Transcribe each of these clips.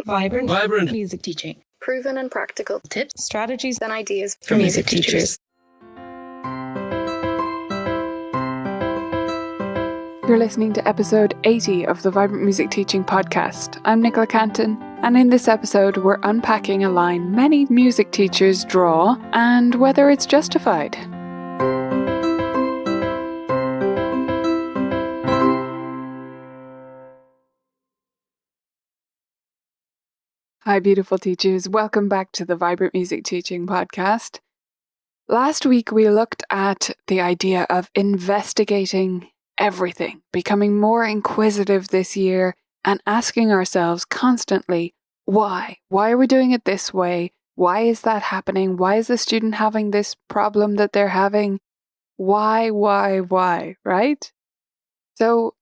Vibrant music teaching. Proven and practical Tips, strategies, and ideas for music teachers. You're listening to episode 80 of the Vibrant Music Teaching Podcast. I'm Nicola Canton, and in this episode we're unpacking a line many music teachers draw and whether it's justified. Hi beautiful teachers, welcome back to the Vibrant Music Teaching Podcast. Last week we looked at the idea of investigating everything, becoming more inquisitive this year and asking ourselves constantly, why? Why are we doing it this way? Why is that happening? Why is the student having this problem that they're having? Why, right? So,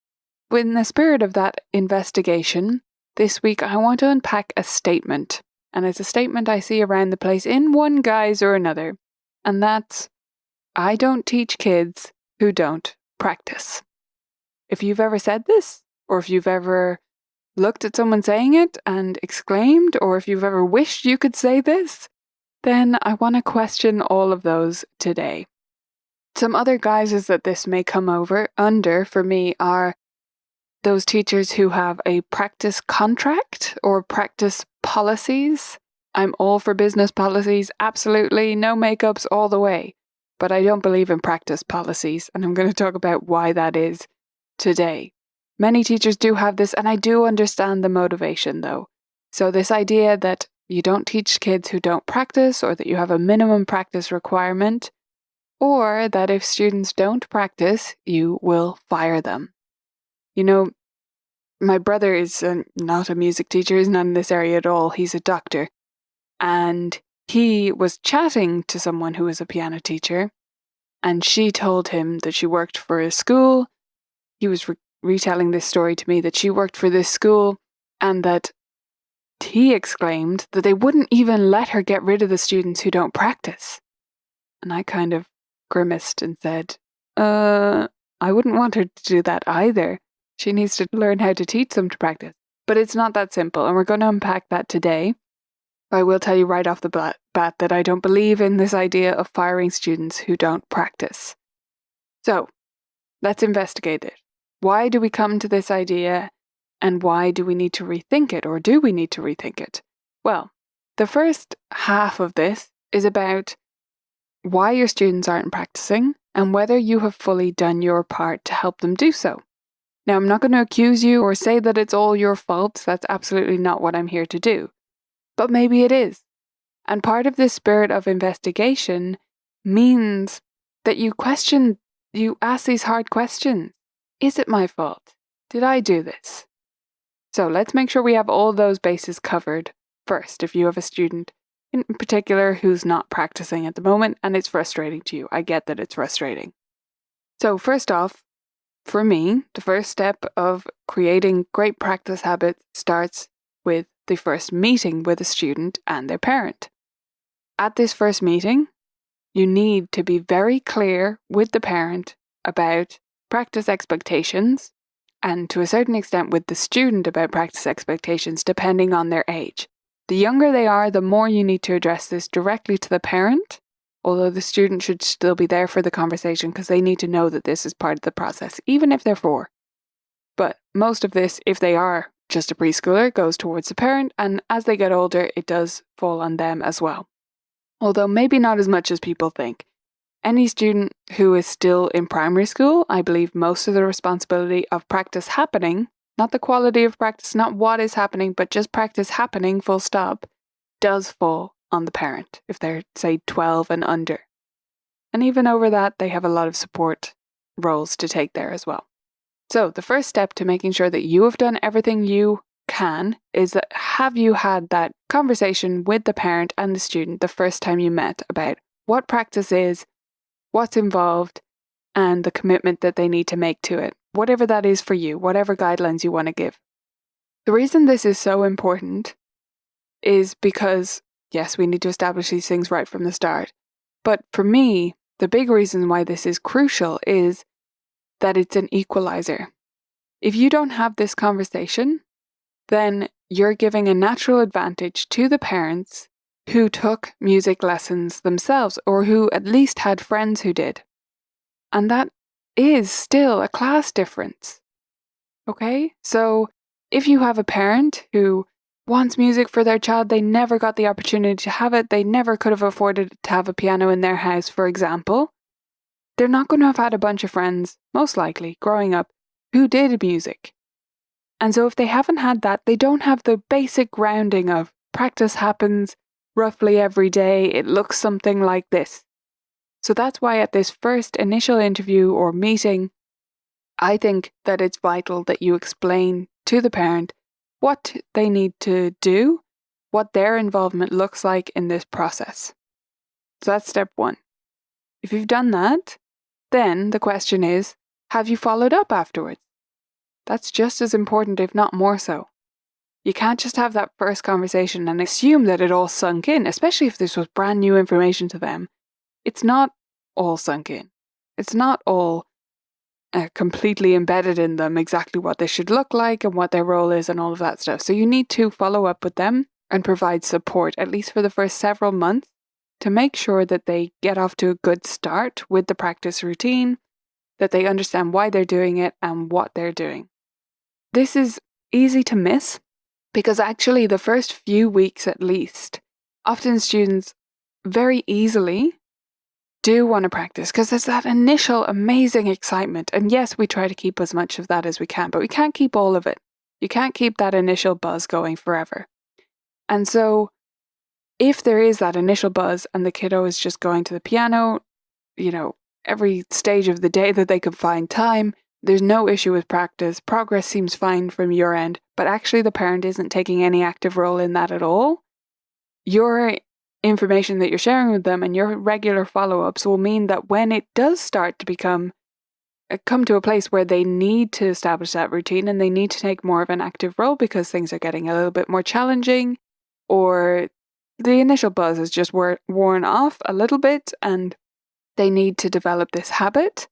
in the spirit of that investigation, this week I want to unpack a statement, and it's a statement I see around the place in one guise or another, and that's, I don't teach kids who don't practice. If you've ever said this, or if you've ever looked at someone saying it and exclaimed, or if you've ever wished you could say this, then I want to question all of those today. Some other guises that this may come under for me are those teachers who have a practice contract or practice policies. I'm all for business policies, absolutely, no makeups all the way. But I don't believe in practice policies, and I'm going to talk about why that is today. Many teachers do have this, and I do understand the motivation though. So this idea that you don't teach kids who don't practice, or that you have a minimum practice requirement, or that if students don't practice, you will fire them. You know, my brother is not a music teacher, he's not in this area at all, he's a doctor. And he was chatting to someone who was a piano teacher, and she told him that she worked for a school. He was retelling this story to me, that she worked for this school, and that he exclaimed that they wouldn't even let her get rid of the students who don't practice. And I kind of grimaced and said, I wouldn't want her to do that either. She needs to learn how to teach them to practice. But it's not that simple, and we're going to unpack that today. I will tell you right off the bat that I don't believe in this idea of firing students who don't practice. So, let's investigate it. Why do we come to this idea, and why do we need to rethink it, or do we need to rethink it? Well, the first half of this is about why your students aren't practicing, and whether you have fully done your part to help them do so. Now, I'm not going to accuse you or say that it's all your fault. That's absolutely not what I'm here to do. But maybe it is. And part of this spirit of investigation means that you ask these hard questions. Is it my fault? Did I do this? So let's make sure we have all those bases covered first. If you have a student in particular who's not practicing at the moment and it's frustrating to you, I get that it's frustrating. So first off, for me, the first step of creating great practice habits starts with the first meeting with a student and their parent. At this first meeting, you need to be very clear with the parent about practice expectations, and to a certain extent with the student about practice expectations depending on their age. The younger they are, the more you need to address this directly to the parent, although the student should still be there for the conversation because they need to know that this is part of the process, even if they're 4. But most of this, if they are just a preschooler, goes towards the parent, and as they get older, it does fall on them as well. Although maybe not as much as people think. Any student who is still in primary school, I believe most of the responsibility of practice happening, not the quality of practice, not what is happening, but just practice happening, full stop, does fall on the parent if they're, say, 12 and under. And even over that, they have a lot of support roles to take there as well. So the first step to making sure that you have done everything you can is that have you had that conversation with the parent and the student the first time you met about what practice is, what's involved, and the commitment that they need to make to it, whatever that is for you, whatever guidelines you want to give. The reason this is so important is because, yes, we need to establish these things right from the start. But for me, the big reason why this is crucial is that it's an equalizer. If you don't have this conversation, then you're giving a natural advantage to the parents who took music lessons themselves or who at least had friends who did. And that is still a class difference. Okay? So if you have a parent who wants music for their child, they never got the opportunity to have it, they never could have afforded to have a piano in their house, for example, they're not going to have had a bunch of friends, most likely, growing up, who did music. And so if they haven't had that, they don't have the basic grounding of practice happens roughly every day, it looks something like this. So that's why at this first initial interview or meeting, I think that it's vital that you explain to the parent what they need to do, what their involvement looks like in this process. So that's step one. If you've done that, then the question is, have you followed up afterwards? That's just as important, if not more so. You can't just have that first conversation and assume that it all sunk in, especially if this was brand new information to them. It's not all sunk in. It's not all completely embedded in them exactly what they should look like and what their role is and all of that stuff. So you need to follow up with them and provide support, at least for the first several months, to make sure that they get off to a good start with the practice routine, that they understand why they're doing it and what they're doing. This is easy to miss because actually the first few weeks at least, often students very easily do want to practice because there's that initial amazing excitement. And yes, we try to keep as much of that as we can, but we can't keep all of it. You can't keep that initial buzz going forever. And so if there is that initial buzz and the kiddo is just going to the piano, every stage of the day that they can find time, there's no issue with practice, progress seems fine from your end, but actually the parent isn't taking any active role in that at all, your information that you're sharing with them and your regular follow-ups will mean that when it does start to come to a place where they need to establish that routine and they need to take more of an active role because things are getting a little bit more challenging or the initial buzz is just worn off a little bit and they need to develop this habit,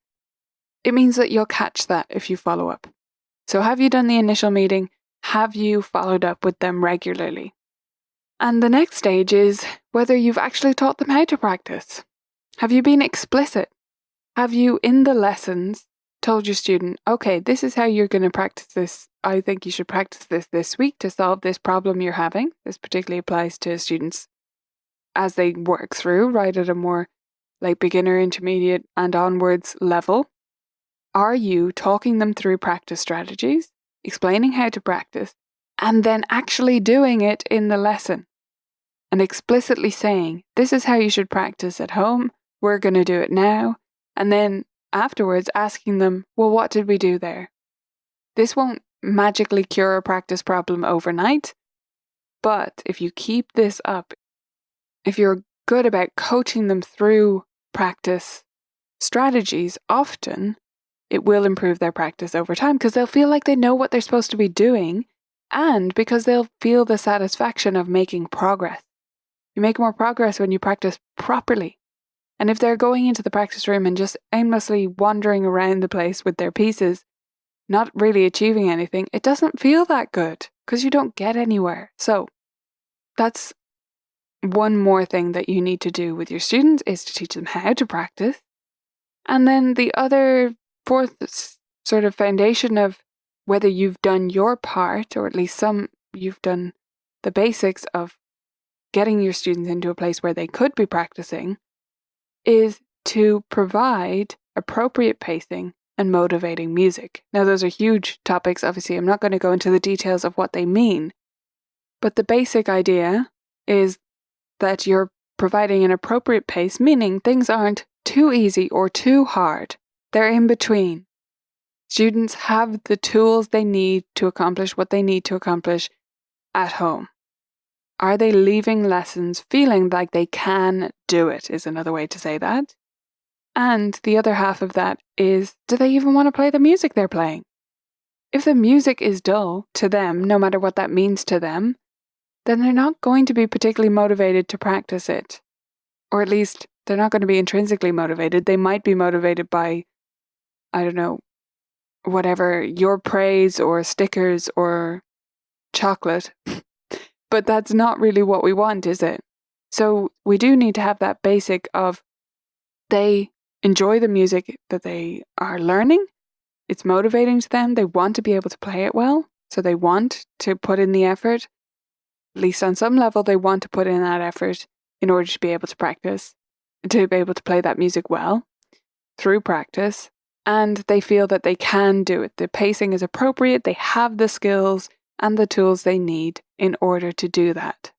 it means that you'll catch that if you follow up. So have you done the initial meeting? Have you followed up with them regularly? And the next stage is whether you've actually taught them how to practice. Have you been explicit? Have you, in the lessons, told your student, okay, this is how you're going to practice this. I think you should practice this week to solve this problem you're having. This particularly applies to students as they work through, right at a more like beginner, intermediate, and onwards level. Are you talking them through practice strategies, explaining how to practice, and then actually doing it in the lesson? And explicitly saying, this is how you should practice at home, we're going to do it now, and then afterwards asking them, well, what did we do there? This won't magically cure a practice problem overnight, but if you keep this up, if you're good about coaching them through practice strategies, often it will improve their practice over time because they'll feel like they know what they're supposed to be doing and because they'll feel the satisfaction of making progress. You make more progress when you practice properly. And if they're going into the practice room and just aimlessly wandering around the place with their pieces, not really achieving anything, it doesn't feel that good because you don't get anywhere. So that's one more thing that you need to do with your students is to teach them how to practice. And then the other fourth sort of foundation of whether you've done your part, or at least you've done the basics of getting your students into a place where they could be practicing, is to provide appropriate pacing and motivating music. Now, those are huge topics. Obviously, I'm not going to go into the details of what they mean, but the basic idea is that you're providing an appropriate pace, meaning things aren't too easy or too hard. They're in between. Students have the tools they need to accomplish what they need to accomplish at home. Are they leaving lessons feeling like they can do it, is another way to say that. And the other half of that is, do they even want to play the music they're playing? If the music is dull to them, no matter what that means to them, then they're not going to be particularly motivated to practice it. Or at least they're not going to be intrinsically motivated. They might be motivated by, I don't know, whatever, your praise or stickers or chocolate. But that's not really what we want, is it? So we do need to have that basic of they enjoy the music that they are learning. It's motivating to them. They want to be able to play it well. So they want to put in the effort. At least on some level, they want to put in that effort in order to be able to practice, to be able to play that music well through practice. And they feel that they can do it. The pacing is appropriate. They have the skills and the tools they need in order to do that.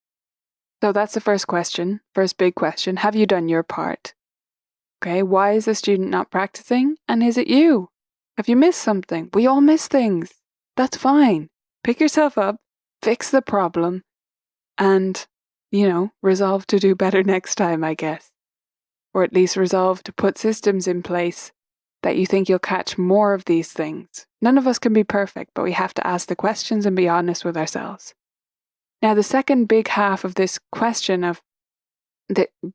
So that's the first question, first big question. Have you done your part? Okay, why is the student not practicing? And is it you? Have you missed something? We all miss things. That's fine. Pick yourself up, fix the problem, and, resolve to do better next time, I guess. Or at least resolve to put systems in place that you think you'll catch more of these things. None of us can be perfect, but we have to ask the questions and be honest with ourselves. Now, the second big half of this question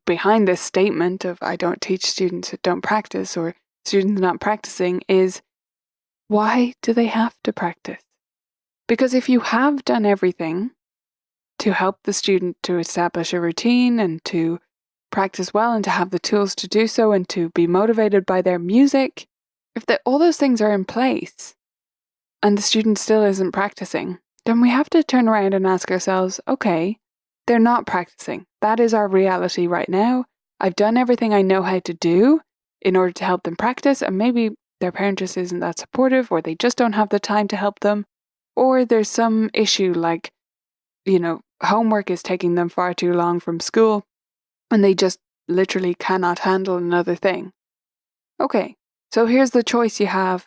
behind this statement of I don't teach students that don't practice or students not practicing is, why do they have to practice? Because if you have done everything to help the student to establish a routine and to practice well and to have the tools to do so and to be motivated by their music, if all those things are in place and the student still isn't practicing, then we have to turn around and ask ourselves, okay, they're not practicing. That is our reality right now. I've done everything I know how to do in order to help them practice, and maybe their parent just isn't that supportive, or they just don't have the time to help them, or there's some issue like, homework is taking them far too long from school, and they just literally cannot handle another thing. Okay, so here's the choice you have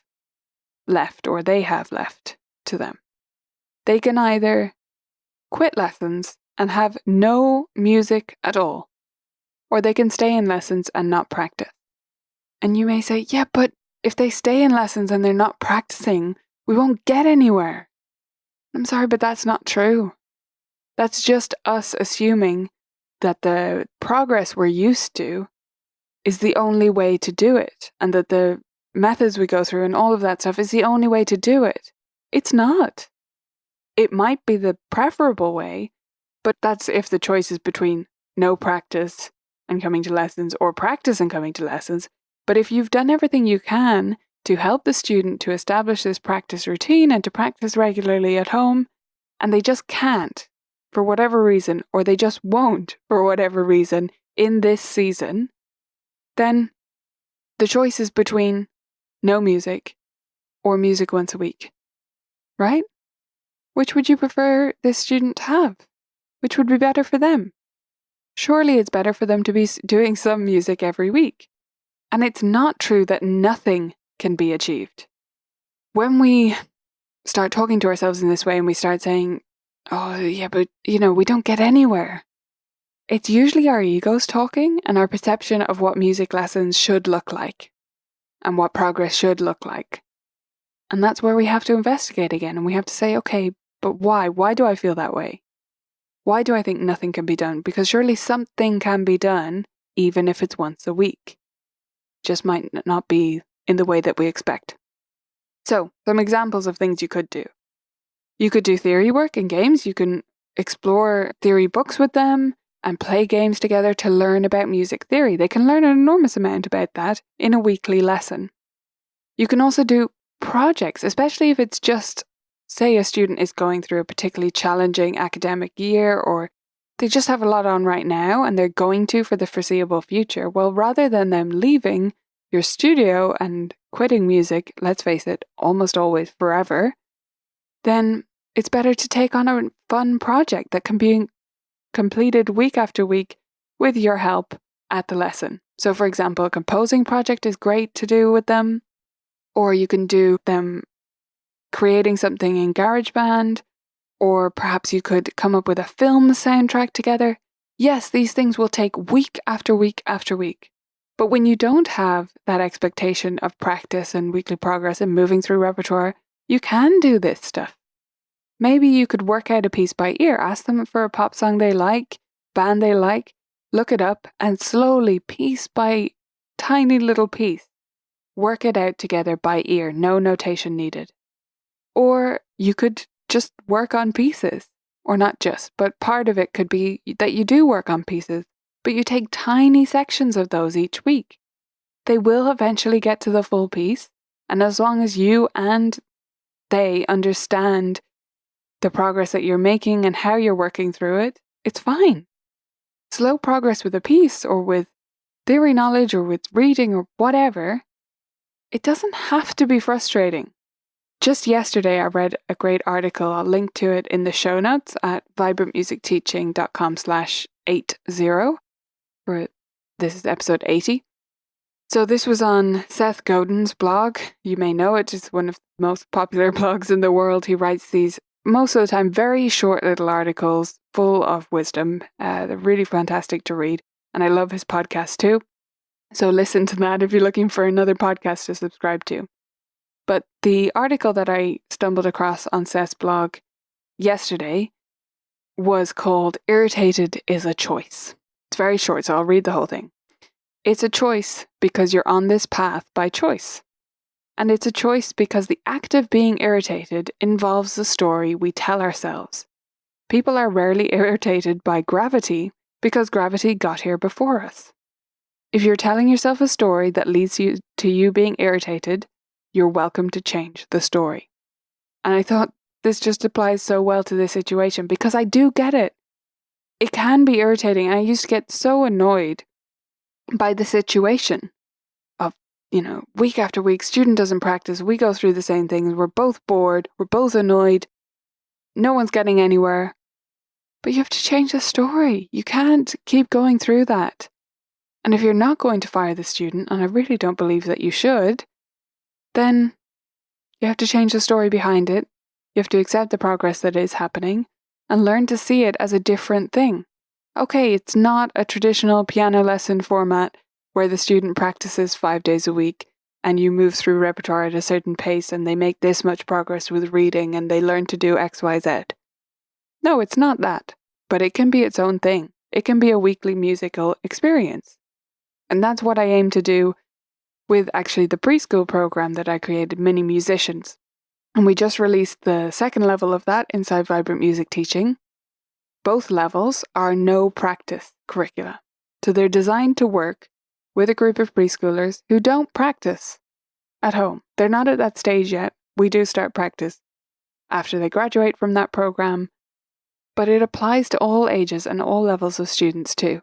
left, or they have left to them. They can either quit lessons and have no music at all, or they can stay in lessons and not practice. And you may say, yeah, but if they stay in lessons and they're not practicing, we won't get anywhere. I'm sorry, but that's not true. That's just us assuming that the progress we're used to is the only way to do it, and that the methods we go through and all of that stuff is the only way to do it. It's not. It might be the preferable way, but that's if the choice is between no practice and coming to lessons or practice and coming to lessons. But if you've done everything you can to help the student to establish this practice routine and to practice regularly at home, and they just can't for whatever reason, or they just won't for whatever reason in this season, then the choice is between no music or music once a week, right? Which would you prefer this student to have? Which would be better for them? Surely it's better for them to be doing some music every week. And it's not true that nothing can be achieved. When we start talking to ourselves in this way and we start saying, oh yeah, but we don't get anywhere, it's usually our egos talking and our perception of what music lessons should look like and what progress should look like. And that's where we have to investigate again, and we have to say, okay, but why? Why do I feel that way? Why do I think nothing can be done? Because surely something can be done, even if it's once a week. Just might not be in the way that we expect. So, some examples of things you could do. You could do theory work in games. You can explore theory books with them and play games together to learn about music theory. They can learn an enormous amount about that in a weekly lesson. You can also do projects, especially if it's just, say a student is going through a particularly challenging academic year, or they just have a lot on right now and they're going to for the foreseeable future. Well, rather than them leaving your studio and quitting music, let's face it, almost always forever, then it's better to take on a fun project that can be completed week after week with your help at the lesson. So for example, a composing project is great to do with them, or you can do them creating something in GarageBand, or perhaps you could come up with a film soundtrack together. Yes, these things will take week after week after week. But when you don't have that expectation of practice and weekly progress and moving through repertoire, you can do this stuff. Maybe you could work out a piece by ear, ask them for a pop song they like, band they like, look it up, and slowly, piece by tiny little piece, work it out together by ear, no notation needed. Or you could just work on pieces. Or not just, but part of it could be that you do work on pieces, but you take tiny sections of those each week. They will eventually get to the full piece, and as long as you and they understand the progress that you're making and how you're working through it, it's fine. Slow progress with a piece or with theory knowledge or with reading or whatever, it doesn't have to be frustrating. Just yesterday, I read a great article. I'll link to it in the show notes at vibrantmusicteaching.com/80. This is episode 80. So this was on Seth Godin's blog. You may know it. It's one of the most popular blogs in the world. He writes these, most of the time, very short little articles full of wisdom. They're really fantastic to read. And I love his podcast too. So listen to that if you're looking for another podcast to subscribe to. But the article that I stumbled across on Seth's blog yesterday was called "Irritated is a Choice." It's very short, so I'll read the whole thing. It's a choice because you're on this path by choice. And it's a choice because the act of being irritated involves the story we tell ourselves. People are rarely irritated by gravity because gravity got here before us. If you're telling yourself a story that leads you to you being irritated, you're welcome to change the story. And I thought this just applies so well to this situation because I do get it. It can be irritating. And I used to get so annoyed by the situation of, week after week, student doesn't practice, we go through the same things, we're both bored, we're both annoyed, no one's getting anywhere. But you have to change the story. You can't keep going through that. And if you're not going to fire the student, and I really don't believe that you should, then you have to change the story behind it. You have to accept the progress that is happening and learn to see it as a different thing. Okay, it's not a traditional piano lesson format where the student practices 5 days a week and you move through repertoire at a certain pace and they make this much progress with reading and they learn to do X, Y, Z. No, it's not that, but it can be its own thing. It can be a weekly musical experience. And that's what I aim to do with actually the preschool program that I created, Mini Musicians. And we just released the second level of that inside Vibrant Music Teaching. Both levels are no practice curricula. So they're designed to work with a group of preschoolers who don't practice at home. They're not at that stage yet. We do start practice after they graduate from that program. But it applies to all ages and all levels of students too.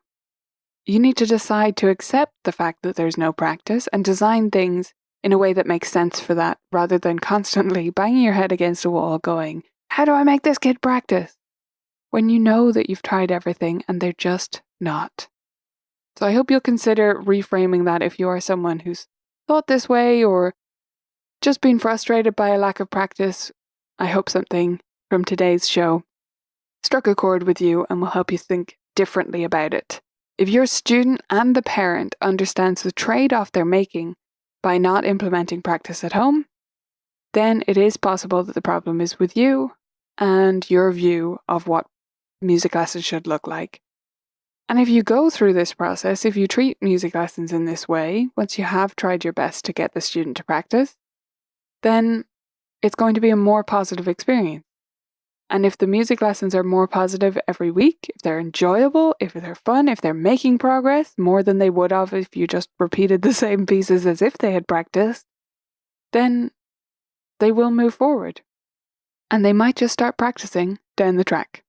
You need to decide to accept the fact that there's no practice and design things in a way that makes sense for that, rather than constantly banging your head against a wall going, how do I make this kid practice? When you know that you've tried everything and they're just not. So I hope you'll consider reframing that if you are someone who's thought this way or just been frustrated by a lack of practice. I hope something from today's show struck a chord with you and will help you think differently about it. If your student and the parent understands the trade-off they're making by not implementing practice at home, then it is possible that the problem is with you and your view of what music lessons should look like. And if you go through this process, if you treat music lessons in this way, once you have tried your best to get the student to practice, then it's going to be a more positive experience. And if the music lessons are more positive every week, if they're enjoyable, if they're fun, if they're making progress more than they would have if you just repeated the same pieces as if they had practiced, then they will move forward. And they might just start practicing down the track.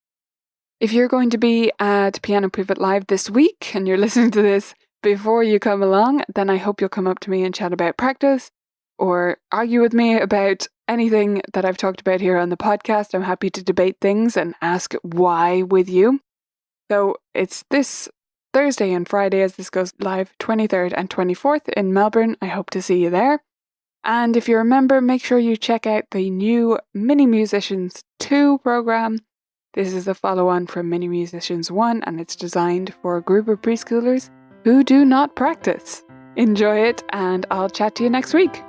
If you're going to be at Piano Pivot Live this week and you're listening to this before you come along, then I hope you'll come up to me and chat about practice or argue with me about anything that I've talked about here on the podcast. I'm happy to debate things and ask why with you. So it's this Thursday and Friday as this goes live, 23rd and 24th in Melbourne. I hope to see you there. And if you're a member, make sure you check out the new Mini Musicians 2 program. This is a follow-on from Mini Musicians 1 and it's designed for a group of preschoolers who do not practice. Enjoy it and I'll chat to you next week.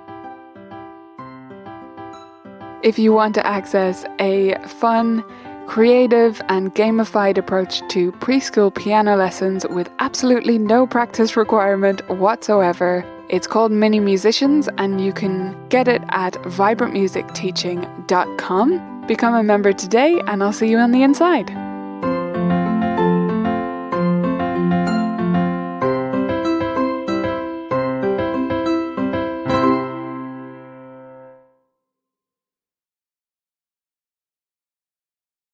If you want to access a fun, creative and gamified approach to preschool piano lessons with absolutely no practice requirement whatsoever, it's called Mini Musicians and you can get it at vibrantmusicteaching.com. Become a member today, and I'll see you on the inside.